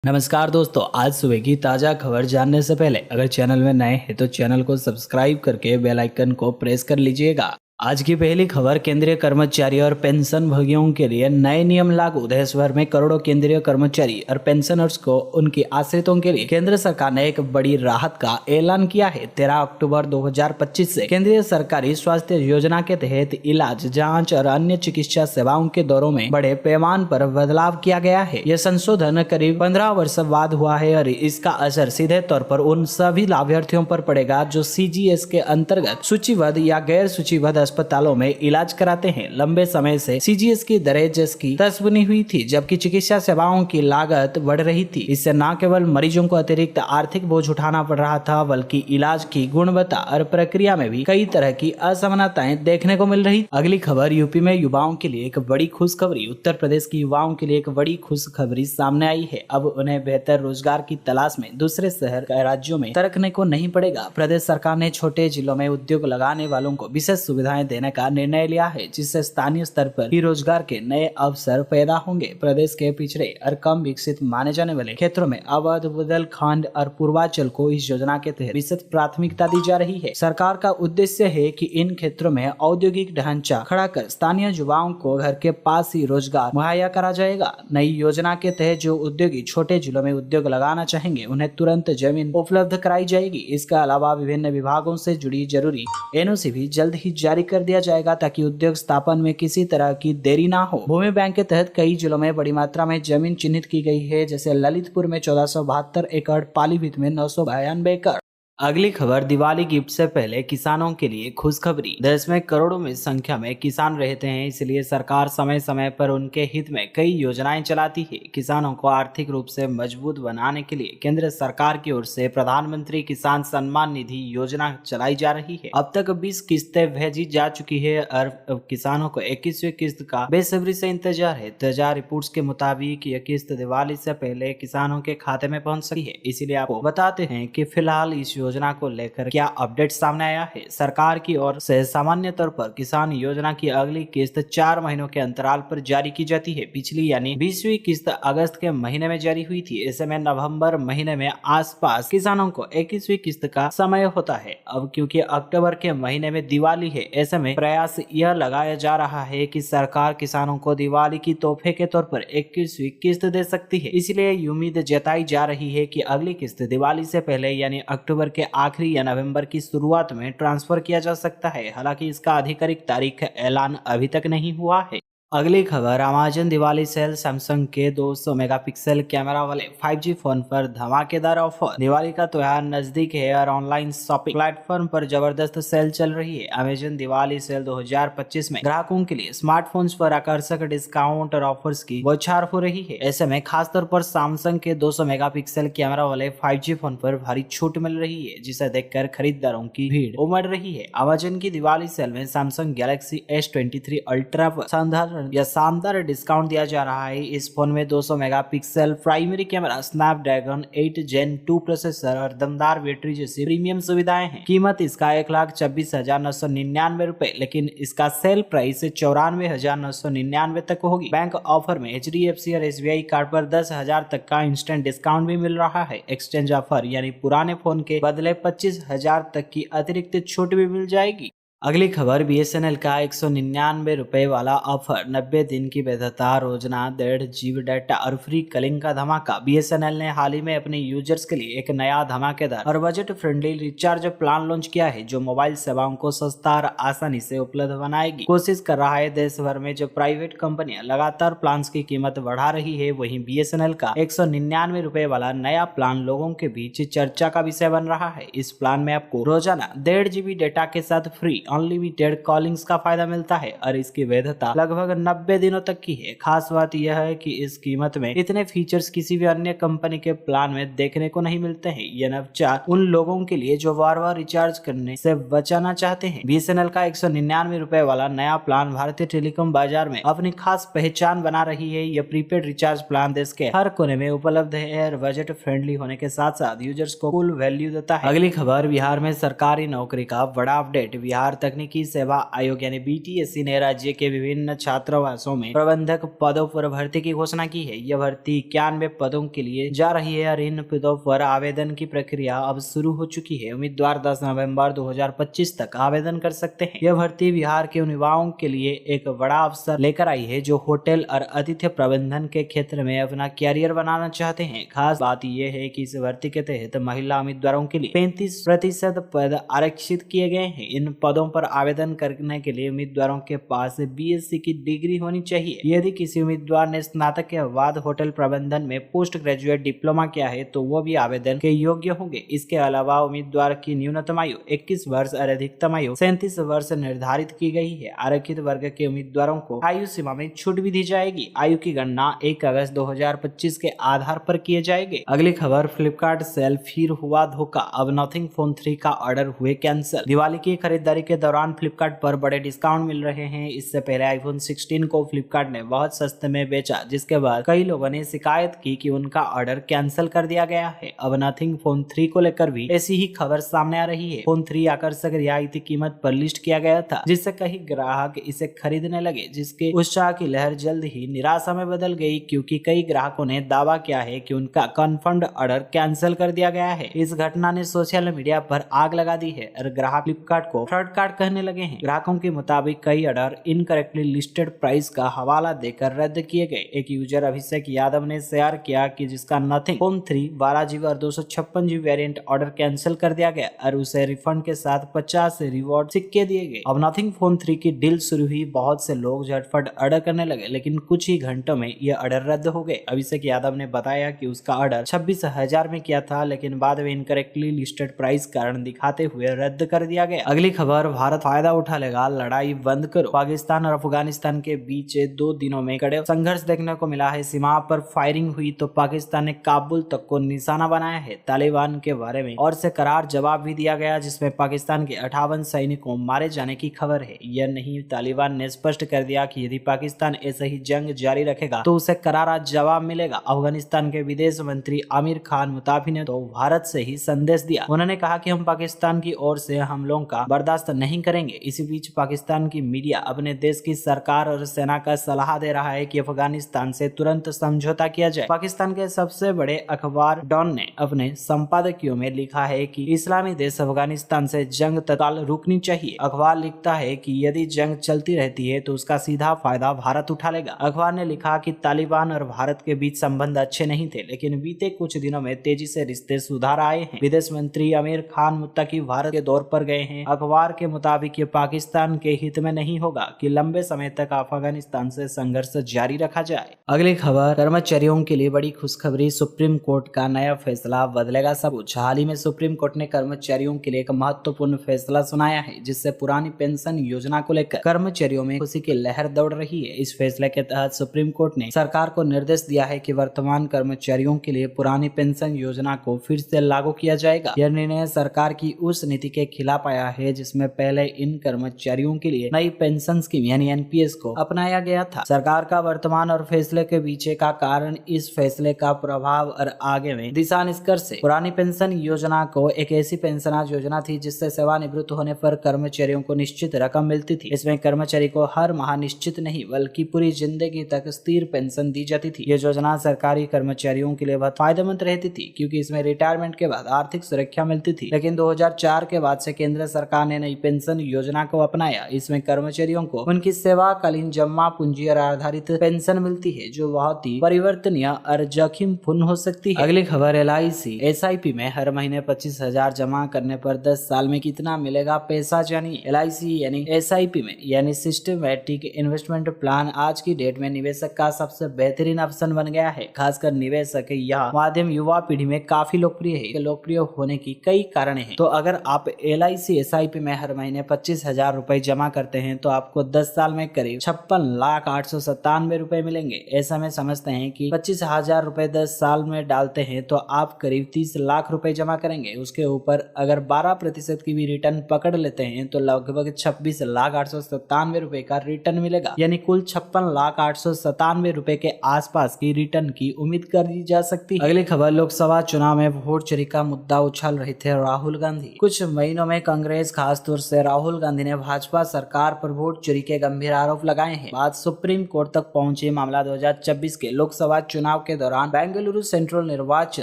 नमस्कार दोस्तों, आज सुबह की ताज़ा खबर जानने से पहले अगर चैनल में नए हैं तो चैनल को सब्सक्राइब करके बेल आइकन को प्रेस कर लीजिएगा। आज की पहली खबर केंद्रीय कर्मचारी और पेंशन भोगियों के लिए नए नियम लागू। देश भर में करोड़ों केंद्रीय कर्मचारी और पेंशनर्स को उनकी आश्रितों के लिए केंद्र सरकार ने एक बड़ी राहत का ऐलान किया है। 13 अक्टूबर 2025 से केंद्रीय सरकारी स्वास्थ्य योजना के तहत इलाज, जांच और अन्य चिकित्सा सेवाओं के दौरों में बड़े पैमाने पर बदलाव किया गया है। यह संशोधन करीब 15 वर्ष बाद हुआ है और इसका असर सीधे तौर पर उन सभी लाभार्थियों पर पड़ेगा जो CGS के अंतर्गत सूचीबद्ध या गैर सूचीबद्ध अस्पतालों में इलाज कराते हैं। लंबे समय से CGS की दरें जिसकी तस बनी हुई थी, जबकि चिकित्सा सेवाओं की लागत बढ़ रही थी। इससे न केवल मरीजों को अतिरिक्त आर्थिक बोझ उठाना पड़ रहा था, बल्कि इलाज की गुणवत्ता और प्रक्रिया में भी कई तरह की असमानताएं देखने को मिल रही। अगली खबर यूपी में युवाओं के लिए एक बड़ी खुशखबरी। उत्तर प्रदेश के युवाओं के लिए एक बड़ी खुशखबरी सामने आई है। अब उन्हें बेहतर रोजगार की तलाश में दूसरे शहर राज्यों में तरकने को नहीं पड़ेगा। प्रदेश सरकार ने छोटे जिलों में उद्योग लगाने वालों को विशेष सुविधाएं देने का निर्णय लिया है, जिससे स्थानीय स्तर पर ही रोजगार के नए अवसर पैदा होंगे। प्रदेश के पिछड़े और कम विकसित माने जाने वाले क्षेत्रों में अवध, बुंदेलखंड और पूर्वांचल को इस योजना के तहत विशेष प्राथमिकता दी जा रही है। सरकार का उद्देश्य है कि इन क्षेत्रों में औद्योगिक ढांचा खड़ा कर स्थानीय युवाओं को घर के पास ही रोजगार मुहैया करा जाएगा। नई योजना के तहत जो उद्योगी छोटे जिलों में उद्योग लगाना चाहेंगे, उन्हें तुरंत जमीन उपलब्ध कराई जाएगी। इसके अलावा विभिन्न विभागों से जुड़ी जरूरी NOC भी जल्द ही जारी कर दिया जाएगा, ताकि उद्योग स्थापन में किसी तरह की देरी ना हो। भूमि बैंक के तहत कई जिलों में बड़ी मात्रा में जमीन चिन्हित की गई है, जैसे ललितपुर में 1472 एकड़, पालीभीत में 992 एकड़। अगली खबर दिवाली गिफ्ट से पहले किसानों के लिए खुशखबरी। देश में करोड़ों में संख्या में किसान रहते हैं, इसलिए सरकार समय समय पर उनके हित में कई योजनाएं चलाती है। किसानों को आर्थिक रूप से मजबूत बनाने के लिए केंद्र सरकार की ओर से प्रधानमंत्री किसान सम्मान निधि योजना चलाई जा रही है। अब तक 20 किस्तें भेजी जा चुकी है और किसानों को 21वीं किस्त का बेसब्री से इंतजार है। ताजा रिपोर्ट्स के मुताबिक यह किस्त दिवाली से पहले किसानों के खाते में पहुंच सकी है। इसीलिए आपको बताते हैं कि फिलहाल इस योजना को लेकर क्या अपडेट सामने आया है। सरकार की ओर से सामान्य तौर पर किसान योजना की अगली किस्त 4 महीनों के अंतराल पर जारी की जाती है। पिछली यानी 20वीं किस्त अगस्त के महीने में जारी हुई थी। ऐसे में नवंबर महीने में आसपास किसानों को 21वीं किस्त का समय होता है। अब क्योंकि अक्टूबर के महीने में दिवाली है, ऐसे में प्रयास यह लगाया जा रहा है कि सरकार किसानों को दिवाली की तोहफे के तौर पर 21वीं किस्त दे सकती है। इसलिए उम्मीद जताई जा रही है कि अगली किस्त दिवाली से पहले यानी अक्टूबर के आखिरी या नवंबर की शुरुआत में ट्रांसफर किया जा सकता है। हालांकि इसका आधिकारिक तारीख ऐलान अभी तक नहीं हुआ है। अगली खबर, अमेजन दिवाली सेल, सैमसंग के 200 मेगापिक्सल कैमरा वाले 5G फोन पर धमाकेदार ऑफर। दिवाली का त्योहार नजदीक है और ऑनलाइन शॉपिंग प्लेटफॉर्म पर जबरदस्त सेल चल रही है। अमेजन दिवाली सेल 2025 में ग्राहकों के लिए स्मार्टफोन्स पर आकर्षक डिस्काउंट और ऑफर्स की बौछार हो रही है। ऐसे में खासतौर पर सैमसंग के 200 मेगापिक्सल कैमरा वाले 5G फोन पर भारी छूट मिल रही है, जिसे देखकर खरीदारों की भीड़ उमड़ रही है। अमेजन की दिवाली सेल में सैमसंग गैलेक्सी S23 अल्ट्रा पर शानदार डिस्काउंट दिया जा रहा है। इस फोन में 200 megapixel primary camera, Snapdragon 8 Gen 2 processor और दमदार बैटरी जैसी प्रीमियम सुविधाएं हैं। कीमत इसका 1,26,999 रुपए, लेकिन इसका सेल प्राइस 94,999 तक होगी। बैंक ऑफर में HDFC और SBI कार्ड पर 10,000 तक का इंस्टेंट डिस्काउंट भी मिल रहा है। एक्सचेंज ऑफर यानी पुराने फोन के बदले 25,000 तक की अतिरिक्त छूट भी मिल जाएगी। अगली खबर, BSNL का 199 रुपए वाला ऑफर, 90 दिन की वैधता, रोजाना 1.5 GB डाटा और फ्री कलिंग का धमाका। BSNL ने हाल ही में अपने यूजर्स के लिए एक नया धमाकेदार और budget friendly recharge plan launch किया है, जो मोबाइल सेवाओं को सस्ता और आसानी से उपलब्ध बनाएगी। कोशिश कर रहा है देश भर में जो प्राइवेट कंपनियां लगातार प्लान की कीमत बढ़ा रही है, वहीं BSNL का 199 रुपए वाला नया प्लान लोगों के बीच चर्चा का विषय बन रहा है। इस प्लान में आपको रोजाना 1.5 GB डाटा के साथ फ्री अनलिमिटेड कॉलिंग्स का फायदा मिलता है और इसकी वैधता लगभग 90 दिनों तक की है। खास बात यह है कि इस कीमत में इतने फीचर्स किसी भी अन्य कंपनी के प्लान में देखने को नहीं मिलते हैं। यह नवचार उन लोगों के लिए जो बार बार रिचार्ज करने से बचाना चाहते हैं। BSNL का 199 रुपए वाला नया प्लान भारतीय टेलीकॉम बाजार में अपनी खास पहचान बना रही है। यह प्रीपेड रिचार्ज प्लान देश के हर कोने में उपलब्ध है और बजट फ्रेंडली होने के साथ साथ यूजर्स को फुल वैल्यू देता है। अगली खबर, बिहार में सरकारी नौकरी का बड़ा अपडेट। बिहार तकनीकी सेवा आयोग यानी BTSC ने राज्य के विभिन्न छात्रावासों में प्रबंधक पदों पर भर्ती की घोषणा की है। यह भर्ती 91 पदों के लिए जा रही है और इन पदों पर आवेदन की प्रक्रिया अब शुरू हो चुकी है। उम्मीदवार 10 नवंबर 2025 तक आवेदन कर सकते हैं। यह भर्ती बिहार के उन युवाओं के लिए एक बड़ा अवसर लेकर आई है जो होटल और आतिथ्य प्रबंधन के क्षेत्र में अपना कैरियर बनाना चाहते हैं। खास बात यह है कि इस भर्ती के तहत महिला उम्मीदवारों के लिए 35% पद आरक्षित किए गए हैं। इन पदों पर आवेदन करने के लिए उम्मीदवारों के पास BSc की डिग्री होनी चाहिए। यदि किसी उम्मीदवार ने स्नातक के बाद होटल प्रबंधन में पोस्ट ग्रेजुएट डिप्लोमा किया है तो वो भी आवेदन के योग्य होंगे। इसके अलावा उम्मीदवार की न्यूनतम आयु 21 वर्ष और अधिकतम आयु 37 वर्ष निर्धारित की गई है। आरक्षित वर्ग के उम्मीदवारों को आयु सीमा में छूट भी दी जाएगी। आयु की गणना 1 अगस्त 2025 के आधार पर किए जाएंगे। अगली खबर, फ्लिपकार्ट सेल फिर हुआ धोखा, अब नथिंग फोन 3 का ऑर्डर हुए कैंसिल। दिवाली की खरीदारी के दौरान फ्लिपकार्ट पर बड़े डिस्काउंट मिल रहे हैं। इससे पहले आईफोन 16 को फ्लिपकार्ट ने बहुत सस्ते में बेचा, जिसके बाद कई लोगों ने शिकायत की कि उनका ऑर्डर कैंसिल कर दिया गया है। अब नथिंग फोन 3 को लेकर भी ऐसी ही खबर सामने आ रही है। फोन 3 आकर्षक रियायती कीमत पर लिस्ट किया गया था, जिससे कई ग्राहक इसे खरीदने लगे, जिसके उत्साह की लहर जल्द ही निराशा में बदल गई, क्योंकि कई ग्राहकों ने दावा किया है कि उनका कन्फर्म्ड ऑर्डर कैंसिल कर दिया गया है। इस घटना ने सोशल मीडिया पर आग लगा दी है और ग्राहक फ्लिपकार्ट को फ्रॉड कार्ड कहने लगे हैं। ग्राहकों के मुताबिक कई ऑर्डर इनकरेक्टली लिस्टेड प्राइस का हवाला देकर रद्द किए गए। एक यूजर अभिषेक यादव ने शेयर किया कि जिसका नथिंग फोन 3 12GB और 256GB वेरिएंट ऑर्डर कैंसिल कर दिया गया और उसे रिफंड के साथ 50 रिवॉर्ड सिक्के दिए गए। अब नथिंग फोन 3 की डील शुरू हुई। बहुत से लोग झटपट ऑर्डर करने लगे, लेकिन कुछ ही घंटों में यह ऑर्डर रद्द हो गए। अभिषेक यादव ने बताया कि उसका ऑर्डर 26,000 में किया था, लेकिन बाद में इनकरेक्टली लिस्टेड प्राइस कारण दिखाते हुए रद्द कर दिया गया। अगली खबर, भारत फायदा उठा लेगा, लड़ाई बंद करो। पाकिस्तान और अफगानिस्तान के बीच 2 दिनों में कड़े संघर्ष देखने को मिला है। सीमा पर फायरिंग हुई तो पाकिस्तान ने काबुल तक को निशाना बनाया है। तालिबान के बारे में और से करार जवाब भी दिया गया, जिसमें पाकिस्तान के 58 सैनिकों मारे जाने की खबर है। यह नहीं, तालिबान ने स्पष्ट कर दिया कि यदि पाकिस्तान ऐसे ही जंग जारी रखेगा तो उसे करारा जवाब मिलेगा। अफगानिस्तान के विदेश मंत्री आमिर खान मुताफी ने तो भारत से ही संदेश दिया। उन्होंने कहा कि हम पाकिस्तान की ओर से हमलों का बर्दाश्त नहीं करेंगे। इसी बीच पाकिस्तान की मीडिया अपने देश की सरकार और सेना का सलाह दे रहा है कि अफगानिस्तान से तुरंत समझौता किया जाए। पाकिस्तान के सबसे बड़े अखबार डॉन ने अपने संपादकीयों में लिखा है कि इस्लामी देश अफगानिस्तान से जंग तत्काल रुकनी चाहिए। अखबार लिखता है कि यदि जंग चलती रहती है तो उसका सीधा फायदा भारत उठा लेगा। अखबार ने लिखा कि तालिबान और भारत के बीच संबंध अच्छे नहीं थे, लेकिन बीते कुछ दिनों में तेजी से रिश्ते सुधार आए हैं। विदेश मंत्री आमिर खान मुत्तकी भारत के दौर पर गए हैं। अखबार के मुताबिक ये पाकिस्तान के हित में नहीं होगा कि लंबे समय तक अफगानिस्तान से संघर्ष जारी रखा जाए। अगली खबर, कर्मचारियों के लिए बड़ी खुशखबरी, सुप्रीम कोर्ट का नया फैसला बदलेगा सब कुछ। हाल ही में सुप्रीम कोर्ट ने कर्मचारियों के लिए एक महत्वपूर्ण फैसला सुनाया है, जिससे पुरानी पेंशन योजना को लेकर कर्मचारियों में खुशी की लहर दौड़ रही है। इस फैसले के तहत सुप्रीम कोर्ट ने सरकार को निर्देश दिया है कि वर्तमान कर्मचारियों के लिए पुरानी पेंशन योजना को फिर से लागू किया जाएगा। यह निर्णय सरकार की उस नीति के खिलाफ आया है जिसमें पहले इन कर्मचारियों के लिए नई पेंशन स्कीम यानी NPS को अपनाया गया था। सरकार का वर्तमान और फैसले के पीछे का कारण इस फैसले का प्रभाव और आगे में दिशा निष्कर्ष है। पुरानी पेंशन योजना को एक ऐसी पेंशन योजना थी जिससे सेवानिवृत्त होने पर कर्मचारियों को निश्चित रकम मिलती थी। इसमें कर्मचारी को हर माह निश्चित नहीं बल्कि पूरी जिंदगी तक स्थिर पेंशन दी जाती थी। यह योजना सरकारी कर्मचारियों के लिए बहुत फायदेमंद रहती थी, क्योंकि इसमें रिटायरमेंट के बाद आर्थिक सुरक्षा मिलती थी। लेकिन 2004 के बाद से केंद्र सरकार ने नई पेंशन योजना को अपनाया। इसमें कर्मचारियों को उनकी सेवाकालीन जमा पूंजी और आधारित पेंशन मिलती है, जो बहुत ही परिवर्तनीय और जोखिमपूर्ण हो सकती है। अगली खबर, LIC SIP में हर महीने 25,000 जमा करने पर 10 साल में कितना मिलेगा पैसा जानिए। LIC यानी SIP में यानी सिस्टमैटिक इन्वेस्टमेंट प्लान आज की डेट में निवेशक का सबसे बेहतरीन ऑप्शन बन गया है। खासकर निवेशक यह माध्यम युवा पीढ़ी में काफी लोकप्रिय है। लोकप्रिय होने की कई कारण हैं। तो अगर आप LIC SIP में हर महीने 25,000 रुपए जमा करते हैं तो आपको 10 साल में करीब 56,897 रुपए मिलेंगे। ऐसा में समझते हैं कि 25,000 रुपए 10 साल में डालते हैं तो आप करीब 30 लाख रुपए जमा करेंगे। उसके ऊपर अगर 12% की भी रिटर्न पकड़ लेते हैं तो लगभग 26,897 रुपए का रिटर्न मिलेगा, यानी कुल 56,897 रुपए के आसपास की रिटर्न की उम्मीद कर दी जा सकती है। अगली खबर, लोकसभा चुनाव में वोट चोरी का मुद्दा उछाल रहे थे राहुल गांधी। कुछ महीनों में कांग्रेस खासतौर से राहुल गांधी ने भाजपा सरकार पर वोट चोरी के गंभीर आरोप लगाए हैं। बात सुप्रीम कोर्ट तक पहुंची। मामला 2024 के लोकसभा चुनाव के दौरान बेंगलुरु सेंट्रल निर्वाचन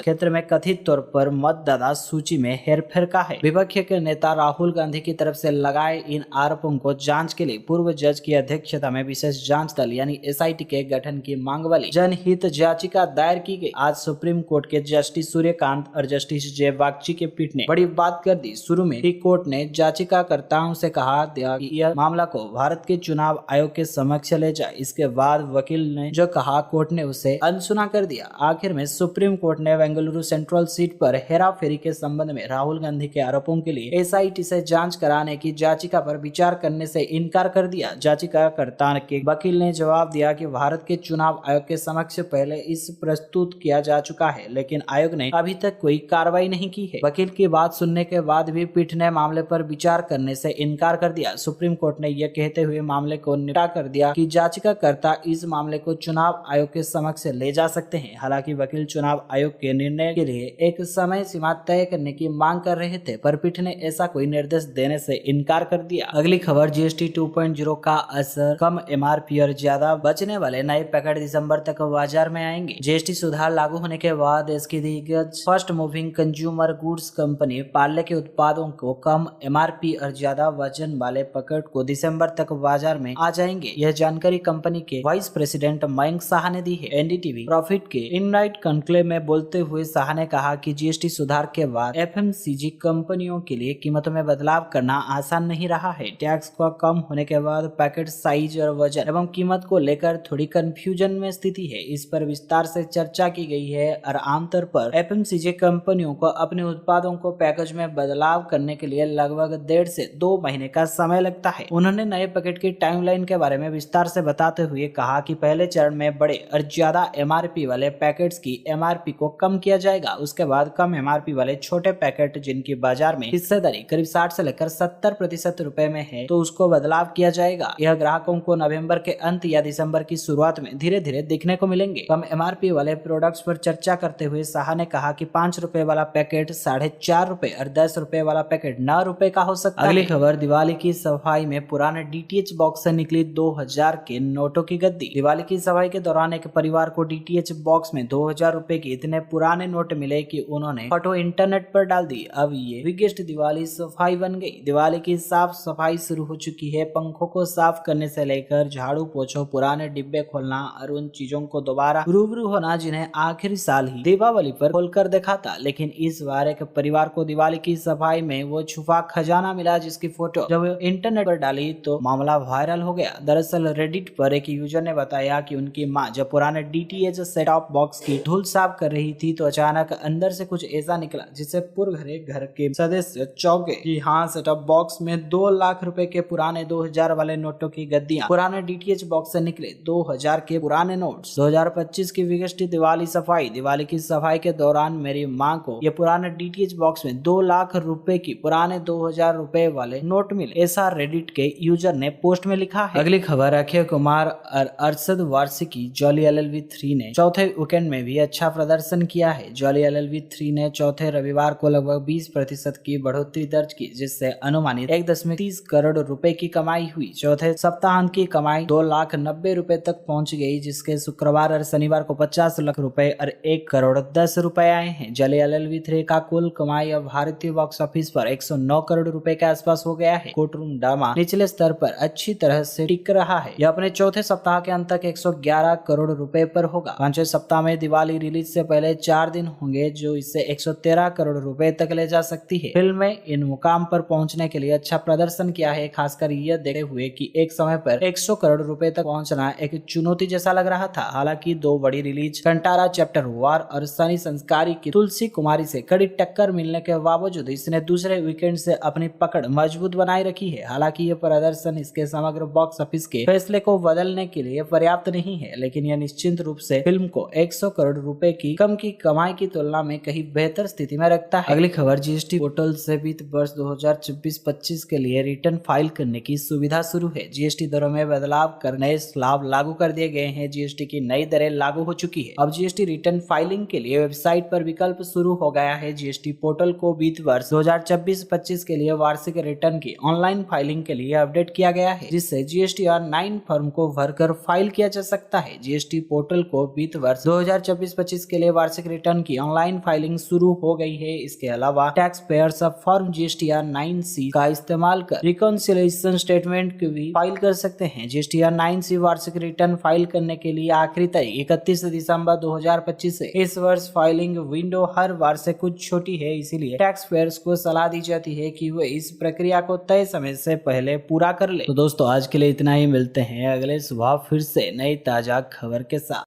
क्षेत्र में कथित तौर पर मतदाता सूची में हेरफेर का है। विपक्ष के नेता राहुल गांधी की तरफ से लगाए इन आरोपों को जांच के लिए पूर्व जज की अध्यक्षता में विशेष जांच दल यानी SIT के गठन की मांग वाली जनहित याचिका दायर की गई। आज सुप्रीम कोर्ट के जस्टिस सूर्यकांत और जस्टिस जय बागची के पीठ ने बड़ी बात कर दी। शुरू में ही कोर्ट ने याचिकाकर्ताओं से कहा दिया कि यह मामला को भारत के चुनाव आयोग के समक्ष ले जाए। इसके बाद वकील ने जो कहा कोर्ट ने उसे अनसुना कर दिया। आखिर में सुप्रीम कोर्ट ने बेंगलुरु सेंट्रल सीट पर हेराफेरी के संबंध में राहुल गांधी के आरोपों के लिए SIT से जांच कराने की याचिका पर विचार करने से इनकार कर दिया। याचिकाकर्ता के वकील ने जवाब दिया कि भारत के चुनाव आयोग के समक्ष पहले इस प्रस्तुत किया जा चुका है, लेकिन आयोग ने अभी तक कोई कार्रवाई नहीं की है। वकील की बात सुनने के बाद भी पीठ ने मामले पर विचार करने से इनकार कर दिया। सुप्रीम कोर्ट ने यह कहते हुए मामले को निपटा कर दिया कि याचिकाकर्ता इस मामले को चुनाव आयोग के समक्ष ले जा सकते हैं। हालांकि वकील चुनाव आयोग के निर्णय के लिए एक समय सीमा तय करने की मांग कर रहे थे, पर पीठ ने ऐसा कोई निर्देश देने से इनकार कर दिया। अगली खबर GST 2.0 का असर, कम MRP और ज्यादा बचने वाले नए पैकेट दिसंबर तक बाजार में आएंगे। GST सुधार लागू होने के बाद देश की दिग्गज fast moving consumer goods company Parle के उत्पादों को कम MRP और ज्यादा वजन वाले पैकेट को दिसंबर तक बाजार में आ जाएंगे। यह जानकारी कंपनी के वाइस प्रेसिडेंट मयंक शाह ने दी है। NDTV प्रॉफिट के इनराइट कॉन्क्लेव में बोलते हुए शाह ने कहा कि GST सुधार के बाद FMCG कंपनियों के लिए कीमतों में बदलाव करना आसान नहीं रहा है। टैक्स का कम होने के बाद पैकेट साइज और वजन एवं कीमत को लेकर थोड़ी कंफ्यूजन में स्थिति है। इस पर विस्तार से चर्चा की गई है और आमतौर पर FMCG कंपनियों को अपने उत्पादों को पैकेज में बदलाव करने के लिए लगभग 1.5 से 2 महीने का समय लगता है। उन्होंने नए पैकेट की टाइमलाइन के बारे में विस्तार से बताते हुए कहा कि पहले चरण में बड़े और ज्यादा MRP वाले पैकेट्स की MRP को कम किया जाएगा। उसके बाद कम MRP वाले छोटे पैकेट जिनकी बाजार में हिस्सेदारी करीब 60 से लेकर 70% रुपए में है, तो उसको बदलाव किया जाएगा। यह ग्राहकों को नवंबर के अंत या दिसंबर की शुरुआत में धीरे धीरे दिखने को मिलेंगे। कम MRP वाले प्रोडक्ट्स पर चर्चा करते हुए शाह ने कहा कि 5 रुपए वाला पैकेट 4.5 रुपए और 10 रुपए वाला पैकेट 9 रुपए का हो सकता है। अगली खबर, दिवाली की सफाई में पुराने DTH बॉक्स से निकली 2000 के नोटों की गद्दी। दिवाली की सफाई के दौरान एक परिवार को DTH बॉक्स में 2000 रुपए के इतने पुराने नोट मिले कि उन्होंने फोटो इंटरनेट पर डाल दी। अब ये बिगेस्ट दिवाली सफाई बन गई। दिवाली की साफ सफाई शुरू हो चुकी है। पंखों को साफ करने से लेकर झाड़ू पोछो, पुराने डिब्बे खोलना और उन चीजों को दोबारा रूबरू होना जिन्हें आखिरी साल ही दीपावली पर खोलकर देखा था। लेकिन इस बार एक परिवार को दिवाली की सफाई में वो छुपा खजाना मिला जिसकी फोटो जब इंटरनेट पर डाली तो मामला वायरल हो गया। दरअसल रेडिट पर एक यूजर ने बताया कि उनकी मां जब पुराने DTH सेट टॉप बॉक्स की धूल साफ कर रही थी तो अचानक अंदर से कुछ ऐसा निकला जिससे पूरे घर के सदस्य चौंके कि हाँ, सेटअप बॉक्स में 2 लाख रुपए के पुराने 2000 वाले नोटों की गद्दियां पुराने DTH बॉक्स से निकले 2000 के पुराने नोट्स। 2025 की बिगेस्ट दिवाली सफाई। दिवाली की सफाई के दौरान मेरी मां को ये पुराने DTH बॉक्स में 2 लाख रुपए की पुराने 2000 रुपए वाले नोट मिले, ऐसा रेडिट के यूजर ने पोस्ट में लिखा है। अगली खबर, अक्षय कुमार और अरशद वारसी की जॉली LLB 3 ने चौथे वीकेंड में भी अच्छा प्रदर्शन किया है। जॉली LLB 3 ने चौथे रविवार को लगभग 20% की बढ़ोतरी दर्ज की, जिससे अनुमानित 1.30 करोड़ रुपए की कमाई हुई। चौथे सप्ताहांत की कमाई 2 लाख 90 रुपए तक पहुंच गई, जिसके शुक्रवार और शनिवार को 50 लाख रुपए और 1 करोड़ 10 रुपए आए हैं। जॉली LLB 3 का कुल कमाई अब भारतीय बॉक्स ऑफिस पर 109 करोड़ रुपए के आसपास हो गया है। कोर्टरूम ड्रामा निचले स्तर पर अच्छी तरह से टिक रहा है। यह अपने चौथे सप्ताह के अंत तक 111 करोड़ रुपए पर होगा। पांचवें सप्ताह में दिवाली रिलीज से पहले 4 दिन होंगे, जो इसे 113 करोड़ रुपए तक ले जा सकती है। फिल्म में इन मुकाम पर पहुंचने के लिए अच्छा प्रदर्शन किया है, खासकर यह देखते हुए कि एक समय पर 100 करोड़ रुपए तक पहुंचना एक चुनौती जैसा लग रहा था। हालांकि 2 बड़ी रिलीज कंटारा चैप्टर वार और सनी संस्कारी की तुलसी कुमारी से कड़ी टक्कर मिलने के बावजूद इसने दूसरे वीकेंड से अपनी पकड़ मजबूत बनाए रखी है। हालांकि यह प्रदर्शन इसके समग्र बॉक्स ऑफिस के फैसले को बदलने के लिए पर्याप्त नहीं है, लेकिन यह निश्चित रूप से फिल्म को 100 करोड़ रुपए की कम की कमाई की तुलना में कहीं बेहतर स्थिति में रखता है। अगली खबर, GST पोर्टल से वित्त वर्ष 2024-25 के लिए रिटर्न फाइल करने की सुविधा शुरू है। GST दरों में बदलाव कर नए स्लैब लागू कर दिए गए हैं। GST की नई दरें लागू हो चुकी है। अब GST रिटर्न फाइलिंग के लिए वेबसाइट पर विकल्प शुरू हो गया है। GST पोर्टल को वित्त वर्ष 2024-25 के लिए वार्षिक वार्षिक रिटर्न की ऑनलाइन फाइलिंग के लिए अपडेट किया गया है, जिससे GSTR 9 फॉर्म को भरकर फाइल किया जा सकता है। GST पोर्टल को वित्त वर्ष 2024-25 के लिए वार्षिक रिटर्न की ऑनलाइन फाइलिंग शुरू हो गई है। इसके अलावा टैक्स पेयर्स अब फॉर्म GSTR 9C का इस्तेमाल कर रिकॉन्सिलिएशन स्टेटमेंट की भी फाइल कर सकते हैं। GSTR 9C वार्षिक रिटर्न फाइल करने के लिए आखिरी तारीख 31 दिसंबर 2025 है। इस वर्ष फाइलिंग विंडो हर बार से कुछ छोटी है, इसीलिए टैक्स पेयर्स को सलाह दी जाती है कि वे इस प्रक्रिया को तय समय से पहले पूरा कर ले। तो दोस्तों आज के लिए इतना ही, मिलते हैं अगले सुबह फिर से नई ताजा खबर के साथ।